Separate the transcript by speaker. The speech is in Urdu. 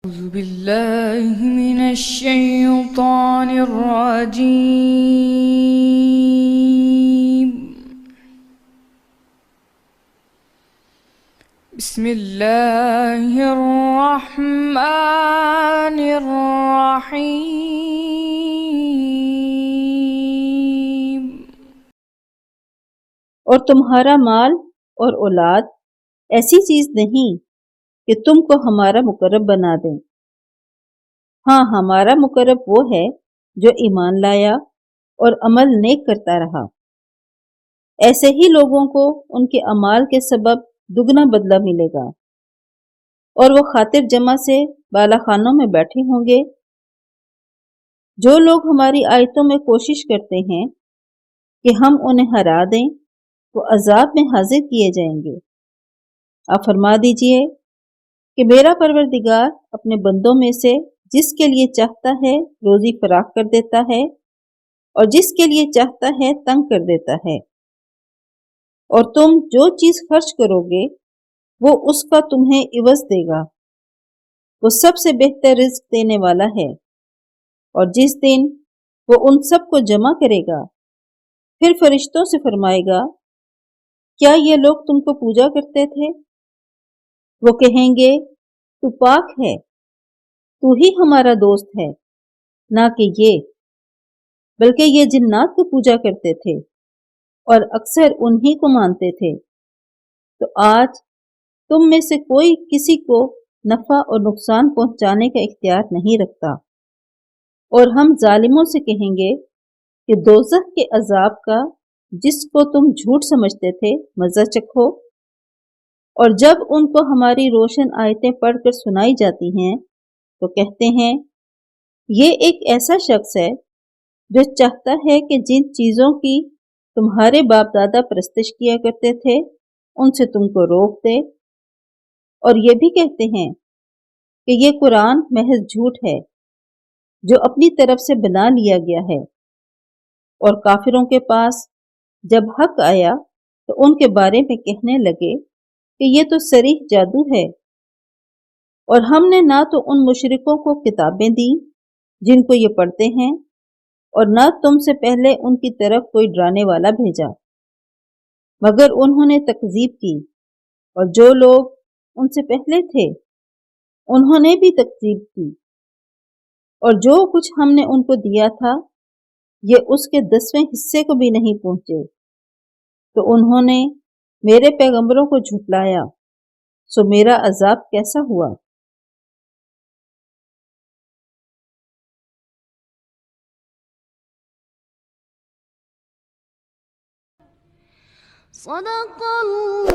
Speaker 1: أعوذ بالله من الشيطان الرجيم. بسم الله الرحمن الرحيم.
Speaker 2: اور تمہارا مال اور اولاد ایسی چیز نہیں کہ تم کو ہمارا مقرب بنا دیں۔ ہاں، ہمارا مقرب وہ ہے جو ایمان لایا اور عمل نیک کرتا رہا۔ ایسے ہی لوگوں کو ان کے اعمال کے سبب دگنا بدلہ ملے گا، اور وہ خاطر جمع سے بالا خانوں میں بیٹھے ہوں گے۔ جو لوگ ہماری آیتوں میں کوشش کرتے ہیں کہ ہم انہیں ہرا دیں، وہ عذاب میں حاضر کیے جائیں گے۔ آپ فرما دیجئے کہ میرا پروردگار اپنے بندوں میں سے جس کے لیے چاہتا ہے روزی فراخ کر دیتا ہے، اور جس کے لیے چاہتا ہے تنگ کر دیتا ہے۔ اور تم جو چیز خرچ کرو گے وہ اس کا تمہیں عوض دے گا۔ وہ سب سے بہتر رزق دینے والا ہے۔ اور جس دن وہ ان سب کو جمع کرے گا، پھر فرشتوں سے فرمائے گا، کیا یہ لوگ تم کو پوجا کرتے تھے؟ وہ کہیں گے، تو پاک ہے، تو ہی ہمارا دوست ہے، نہ کہ یہ، بلکہ یہ جنات کو پوجا کرتے تھے اور اکثر انہی کو مانتے تھے۔ تو آج تم میں سے کوئی کسی کو نفع اور نقصان پہنچانے کا اختیار نہیں رکھتا، اور ہم ظالموں سے کہیں گے کہ دوزخ کے عذاب کا جس کو تم جھوٹ سمجھتے تھے مزہ چکھو۔ اور جب ان کو ہماری روشن آیتیں پڑھ کر سنائی جاتی ہیں تو کہتے ہیں، یہ ایک ایسا شخص ہے جو چاہتا ہے کہ جن چیزوں کی تمہارے باپ دادا پرستش کیا کرتے تھے ان سے تم کو روک دے۔ اور یہ بھی کہتے ہیں کہ یہ قرآن محض جھوٹ ہے جو اپنی طرف سے بنا لیا گیا ہے۔ اور کافروں کے پاس جب حق آیا تو ان کے بارے میں کہنے لگے کہ یہ تو صریح جادو ہے، اور ہم نے نہ تو ان مشرکوں کو کتابیں دیں جن کو یہ پڑھتے ہیں، اور نہ تم سے پہلے ان کی طرف کوئی ڈرانے والا بھیجا، مگر انہوں نے تکذیب کی، اور جو لوگ ان سے پہلے تھے انہوں نے بھی تکذیب کی۔ اور جو کچھ ہم نے ان کو دیا تھا یہ اس کے 10ویں حصے کو بھی نہیں پہنچے، تو انہوں نے میرے پیغمبروں کو جھٹلایا، سو میرا عذاب کیسا ہوا۔
Speaker 3: صدق اللہ